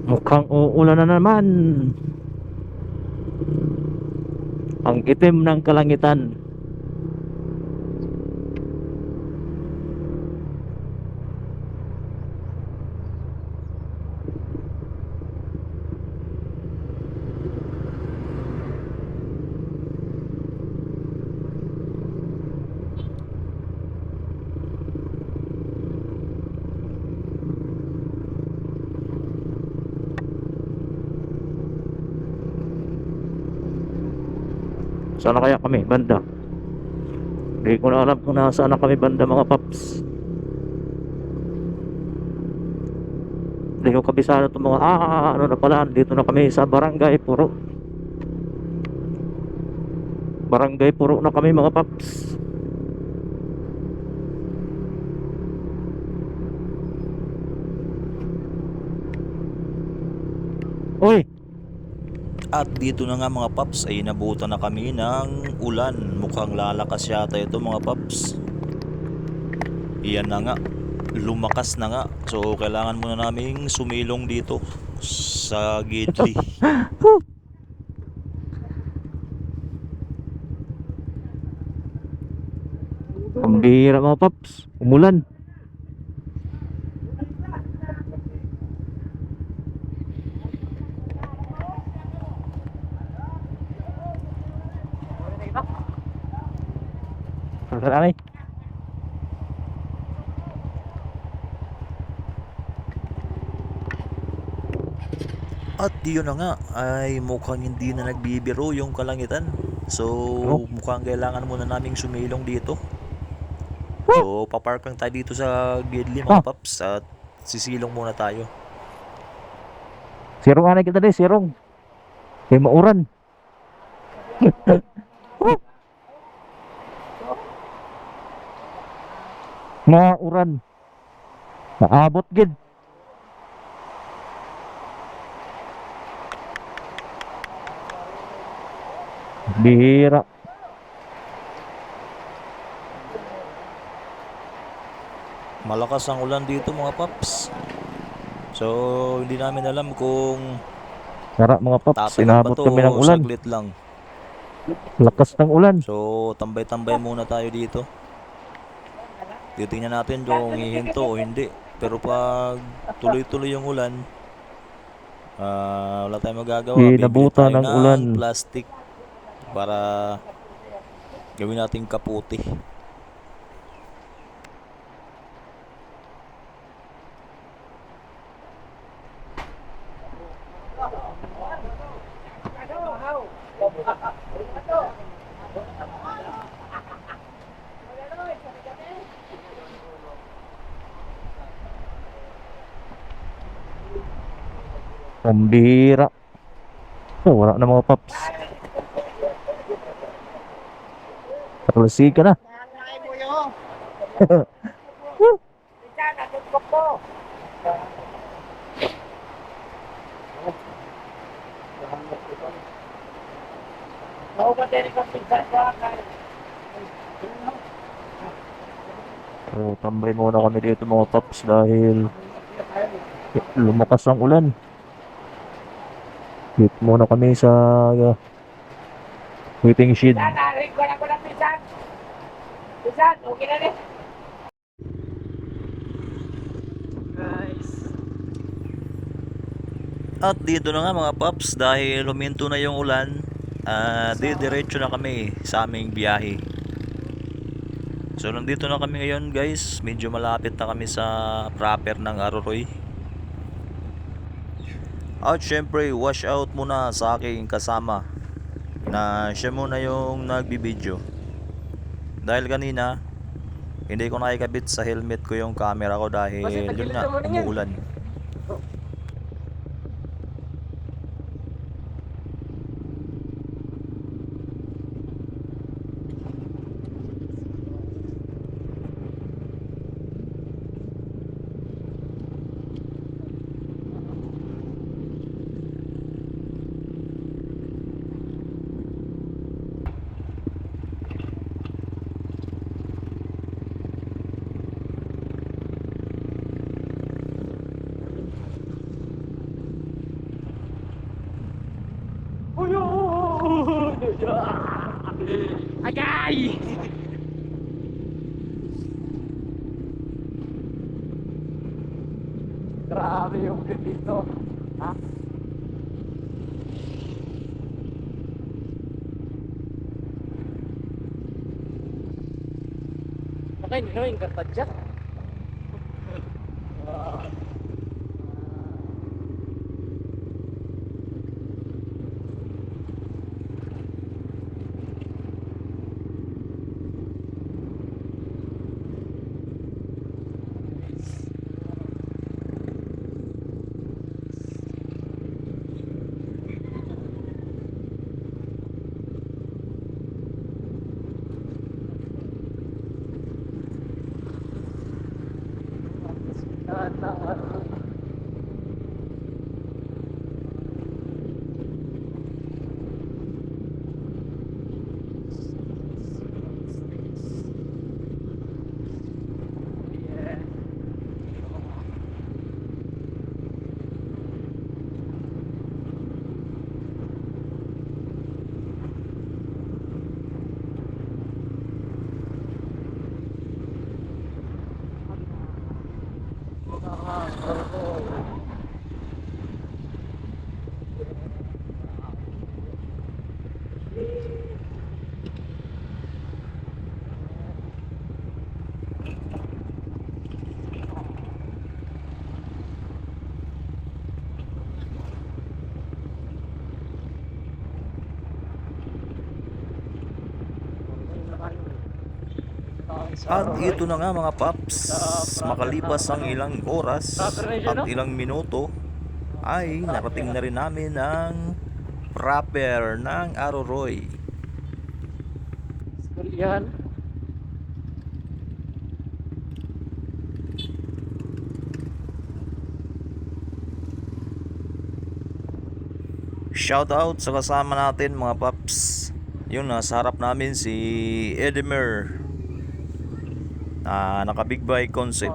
Mukhang uulan na naman. Ang itim ng kalangitan. Sana kaya kami banda? Hindi ko na alam kung nasaan na kami banda, mga paps. Hindi ko kabisado itong mga ano na pala. Dito na kami sa Barangay Puro. Barangay Puro na kami, mga paps. Uy, At dito na nga mga paps ay nabutan na kami ng ulan. Mukhang lalakas yata ito mga paps. Iyan na nga, lumakas na nga. So kailangan muna naming sumilong dito sa Gidli. ang bihira, mga paps. Umulan. Saan? At yun na nga, ay mukhang hindi na nagbibiro yung kalangitan. So Oh, mukhang kailangan muna naming sumilong dito. So papark lang tayo dito sa Gidli ah, mga paps at sisilong muna tayo. sirong anay kita deh, sirong. Kay mauran. Mauran. Naabot gid. Bihira. Malakas ang ulan dito mga paps. So hindi namin alam kung Sara, mga paps. tatagal ba Inabot to kami ng o ulan. saglit lang. Lakas ng ulan. So tambay-tambay muna tayo dito. Titingnan natin kung hihinto o hindi. Pero pag tuloy-tuloy yung ulan, wala tayong magagawa. Bibili Inabutan tayo ng ulan. ng plastic para gawin nating kaputi. Ang bihira. Oh, wala na, mga paps. Katalasi ka na. So, tambay muna kami dito, mga paps, dahil lumakas ang ulan. Dito muna kami sa waiting shed. At dito na nga mga paps, dahil huminto na yung ulan, diretso na kami sa aming biyahe. So nandito na kami ngayon guys, medyo malapit na kami sa proper ng Aroroy. At syempre wash out muna sa aking kasama na siya muna yung nagbibideo. Dahil kanina hindi ko nakikabit sa helmet ko yung camera ko dahil yun nga, umuulan. Agay! Grabe yung view dito. Ha? Makay nino yung kartadya. At ito na nga mga paps, makalipas ang ilang oras at ilang minuto ay narating na rin namin ang proper ng Aroroy. Yan. Shout out sa kasama natin mga paps. Yung nasa harap namin si Edmer na naka big bike concept.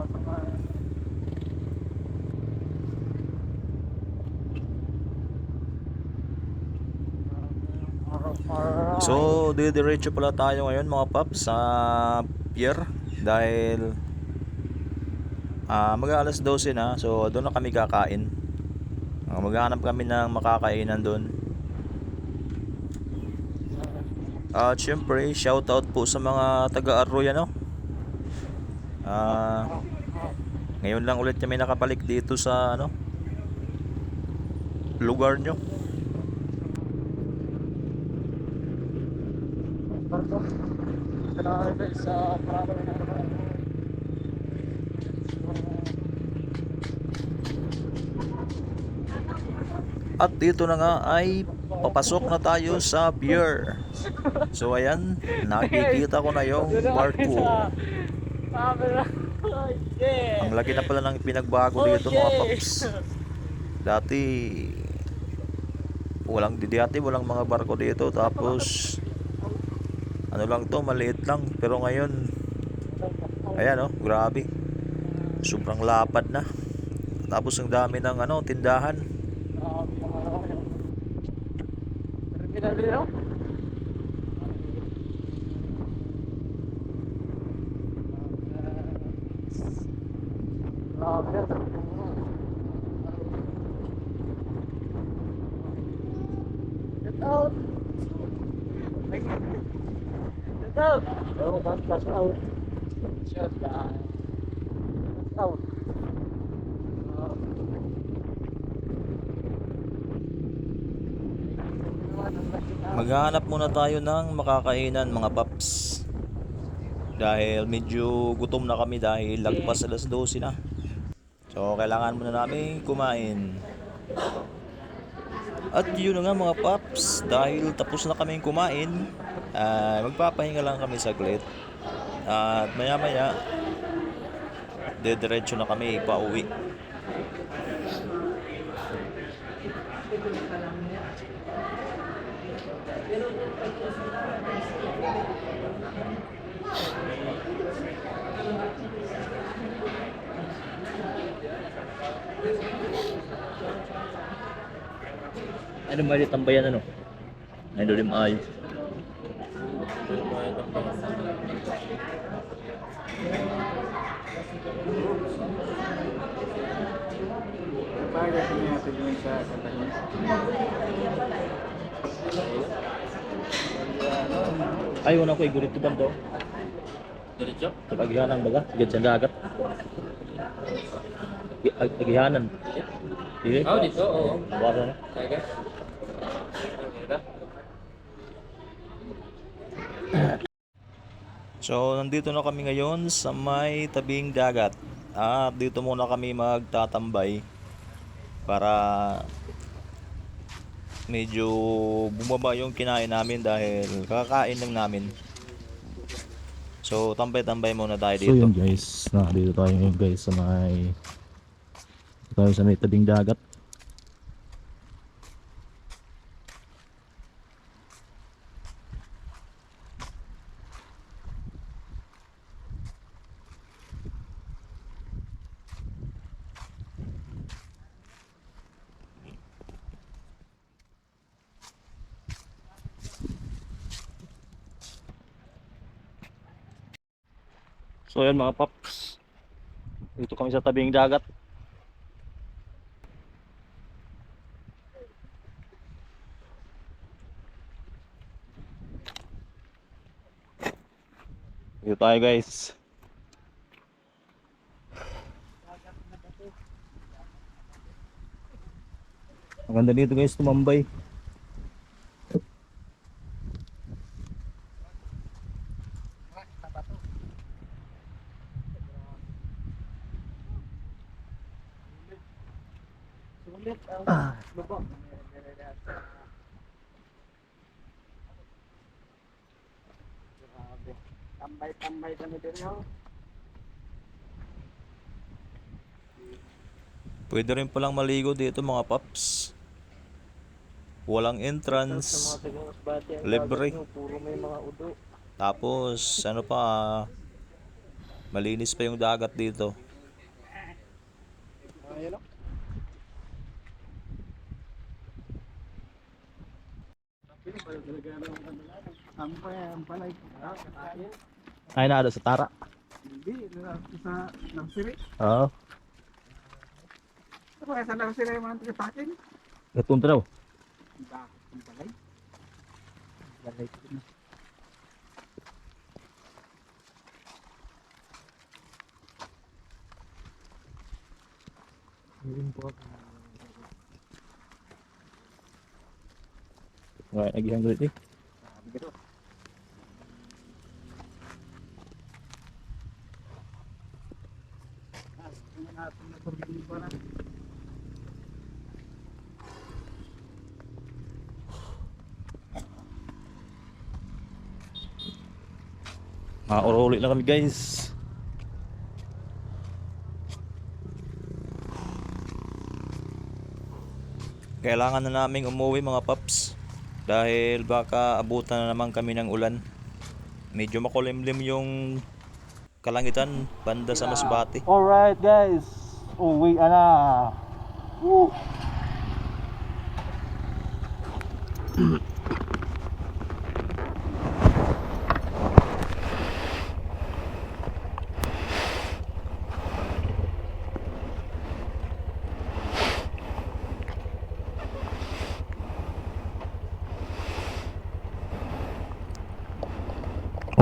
So didiretso pala tayo ngayon mga paps sa pier dahil mag-alas 12 na. So doon na kami kakain. Maghanap kami ng makakainan doon. At syempre shoutout po sa mga taga-Arroy ano. Ngayon lang ulit kami nakabalik dito sa ano lugar nyo. At dito na nga ay papasok na tayo sa pier. So ayan, nakikita ko na yung barko. Ang laki na pala ng pinagbago dito mga paps. Dati walang mga barko dito, tapos ano lang to, maliit lang. Pero ngayon ayan oh, grabe, sobrang lapad na. Tapos ang dami ng ano, tindahan. Get out! Get out! Oh, that's out. Shut down. That's out. Maghahanap muna tayo ng makakainan mga paps. Dahil medyo gutom na kami dahil lagpas alas 12 na. So kailangan muna namin kumain. At yun na nga mga paps, dahil tapos na kaming kumain, magpapahinga lang kami saglit. At maya maya diretso na kami pauwi. Ano ba tambayan ano? Ay dolim ay. dagat niya natin yung sa Santana. Ay, una ko igurit ba daw? Diretso? Sa Agihanan baga, gid sa dagat. Agihanan. Dili. Oh, dito, oo. Wala na. Dagat. So, nandito na kami ngayon sa may tabing dagat. At dito muna kami magtatambay para medyo bumaba yung kinain namin dahil kakain lang namin. So, tambay-tambay muna tayo So dito. yun guys, dito tayo ngayon guys sa may tabing dagat. So yun mga paps, dito kami sa tabing dagat. Dito tayo guys. Ang ganda dito guys, tumambay. Tambay kami dito. Pwede rin palang maligo dito mga paps. Walang entrance, libre. Puro may mga udo. Tapos ano pa, malinis pa yung dagat dito. Ayun. Ang palay. Ay na sa Tara. Hindi, sa nursery. Oo. Ano kaya sa nursery yung mga tigapakin? Gatunta daw. Ang palay. Balay ko na. Yun po. Right, nagihan ko dito. Dito. Uli na kami guys. Kailangan na naming umuwi mga paps dahil baka abutan na naman kami ng ulan. Medyo makulimlim yung kalangitan banda sa Masbate. Alright guys, uwi na. Woo.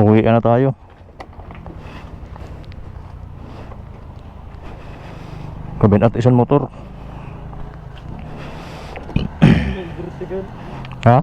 Uwi na tayo. Kabinat isang motor. Ha?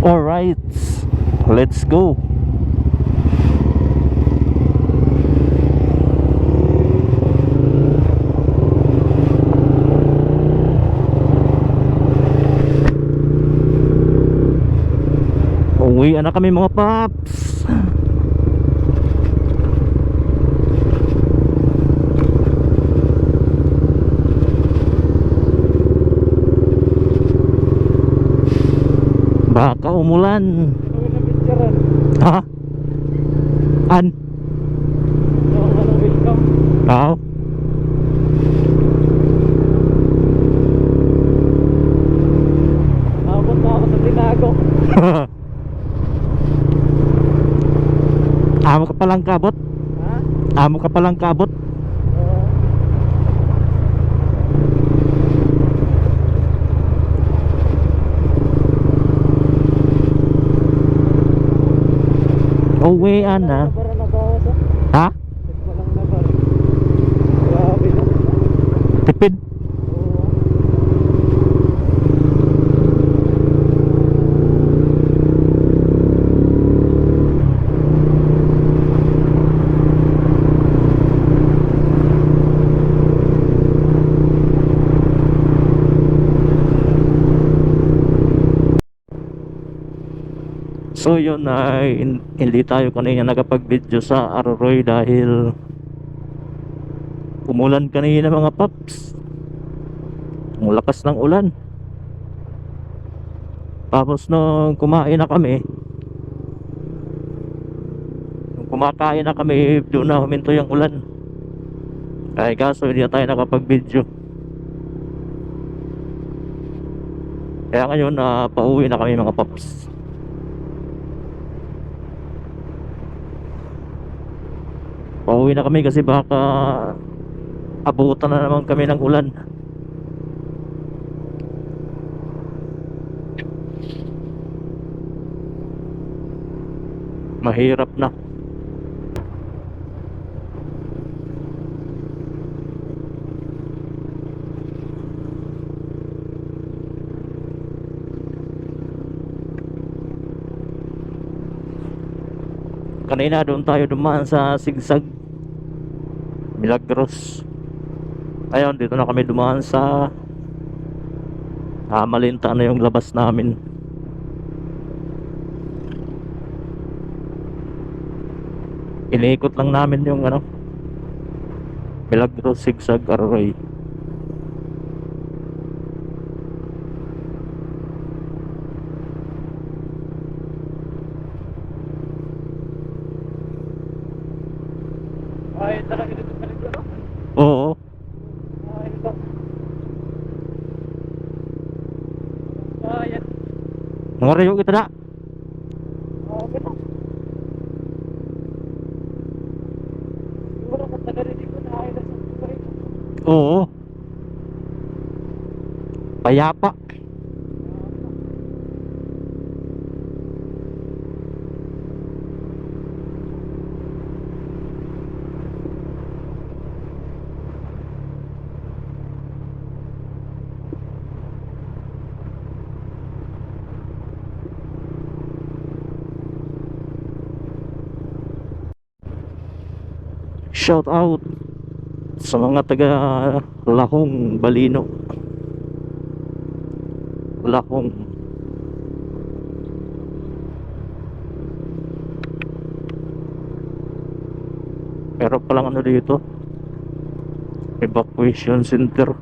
Alright, let's go. Uwi na kami mga paps. Baka umulan. Ito na picturean. Ha? An? welcome. Oo. Abot na ako sa tinago. Amo ka palang kabot? Ha? Amo ka palang kabot? Uwian na. Para nabawas Ha? Walang nabar. Grabe no. Tipid. So yun ay hindi tayo kanina nakapag-video sa Aroroy dahil umulan kanina mga paps. Ang lakas ng ulan. Tapos nung kumain na kami, nung kumakain na kami, doon na huminto yung ulan. Ay kaso hindi na tayo nakapag-video. Kaya ngayon pauwi na kami mga paps. Pauwi na kami kasi baka abutan na naman kami ng ulan. Mahirap na. Kanina doon tayo dumaan sa Sigsag Milagros. Ayun, dito na kami dumaan sa Malinta na yung labas namin. Iniikot lang namin yung Milagros, Sigsag, Arroy. Ay, talaga dito sa likod no? Oo. Ay, ito. Ayan. Nangorayo kita na. Okay na. Siguro kung nagarinig ko na ay nasa buhay. Oo. Payapa. Shout out sa mga taga Lahong, Balino. Lahong. Meron palang dito, evacuation center.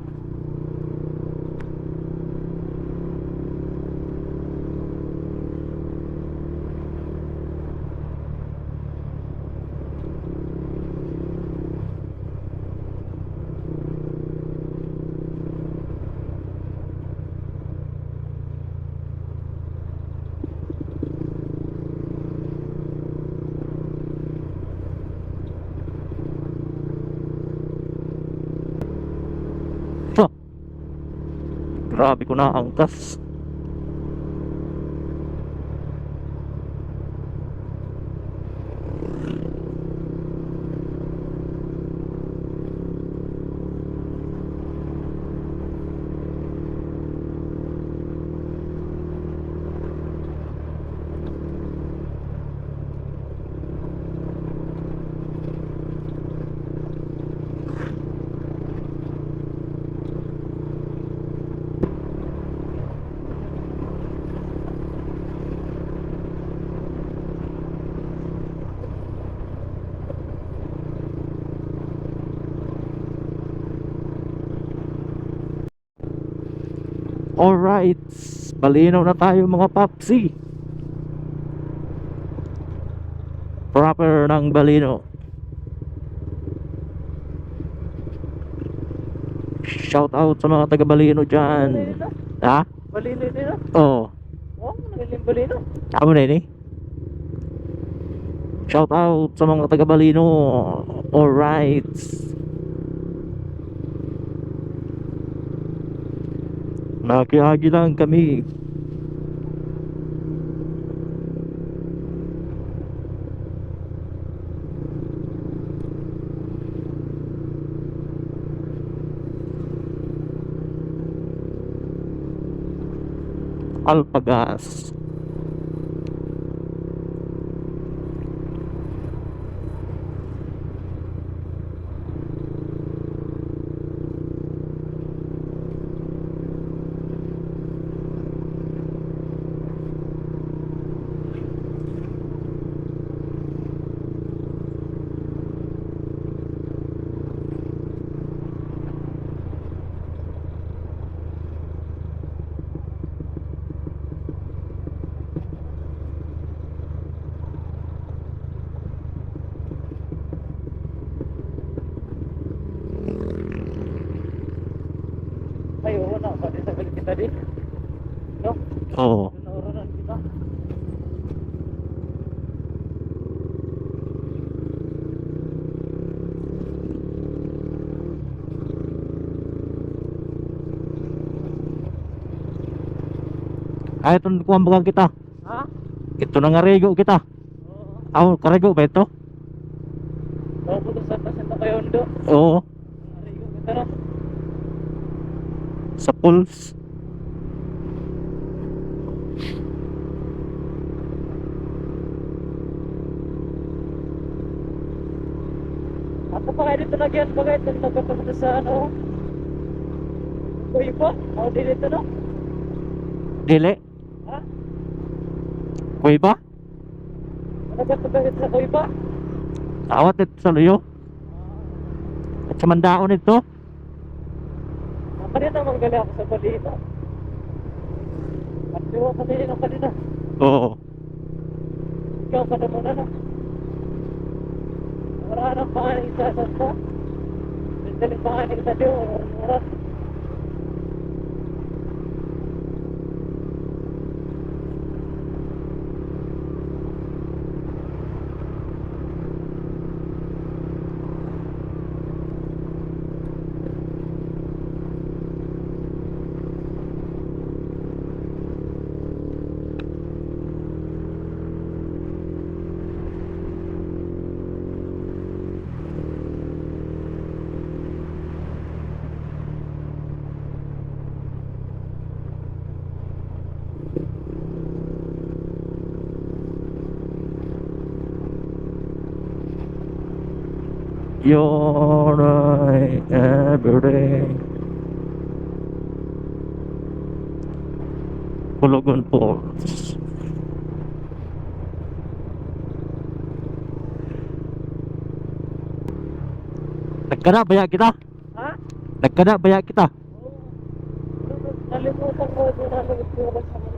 Huh. Grabe ko na angkas. Alright, balinaw na tayo mga papsi. proper ng Balino. Shout out sa mga taga Balino dyan. Ha? Balino nila. Oo. Oh, naliling balino. Ako na ini. Shout out sa mga taga Balino. Alright. Nakihagi lang kami. Alpagas. Ay, oo na. Pati sa balik kita din. No? Oo. Nauranan kita. Ay, ito kuha bagang kita. Ha? Ito na nga rego kita. Oo. Ako, karego ba ito? Bawa po sa pasan na kayo ndo. Oo. Nariyo kita na. Sa pulse. Ako pa kayo dito nagyan bagay. Ito nagkapunta sa ano. Kuya pa? Ako din dito no? Dili. Ha? Kuy ba? Nagkapunta sa kuya pa? Awat ito sa luyo. At sa mandaon ito. Kanina manggali ako sa balita. At diwa kanina. Oo. Ikaw ka na muna na. Wala nang pangaling sa saspa. Daling pangaling sa diyo. Wala. You're my everything. Pulugon Falls. Nagkana baya kita? Ha? Nagkana baya kita? Nalimutan ko doon na nagturo sa mga.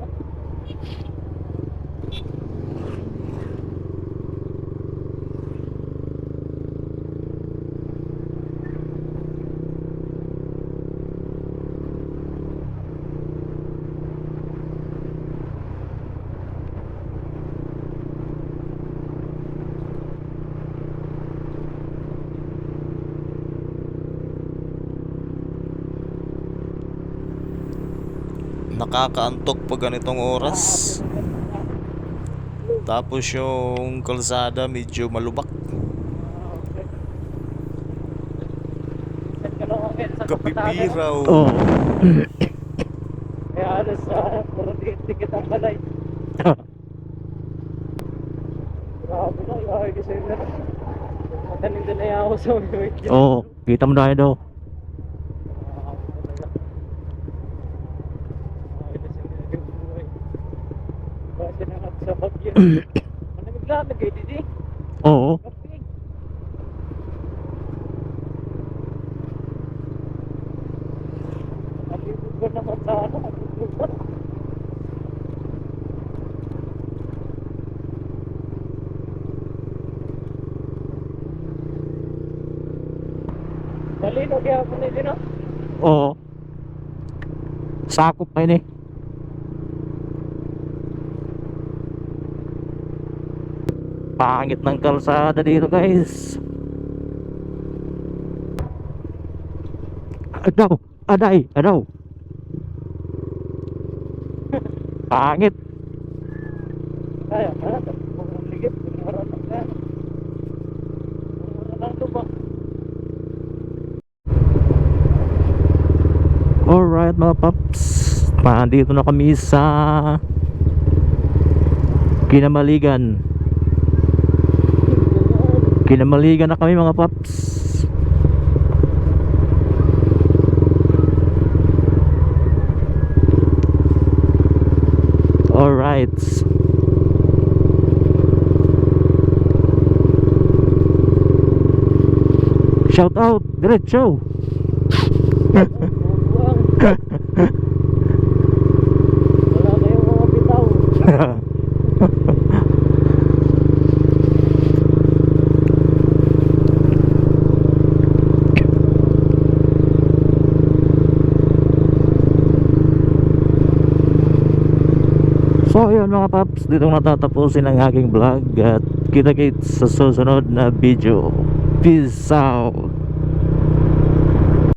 Nakakaantok pag ganitong oras. Tapos yung kalsada medyo malubak. Kapipiraw. Oo. Kaya ano sa puro tikit ang balay. Grabe na, yahay kasi na. Matanin din na ako sa video. Oo. Kita mo na yun daw. Kasi nangat sa bagyo. Ano naglamig kayo, Didi? Oo. Kaping. Alibog ko naman sa ano, alibog ko. Malino kaya po nito, no? Oo. Sakop pa yun eh. Pangit ng kalsada dito guys. Adaw, adaw. Pangit. Ay, ligit. Marunong ka. Marunong lubak. Alright mga paps, nandito na kami sa Kinamaligan. Kinamaligan na kami mga paps. Alright. Shout out, diretso. Wala kayong mga bitaw. So yun mga paps, dito natatapusin ang aking vlog at kita-kits sa susunod na video. Peace out.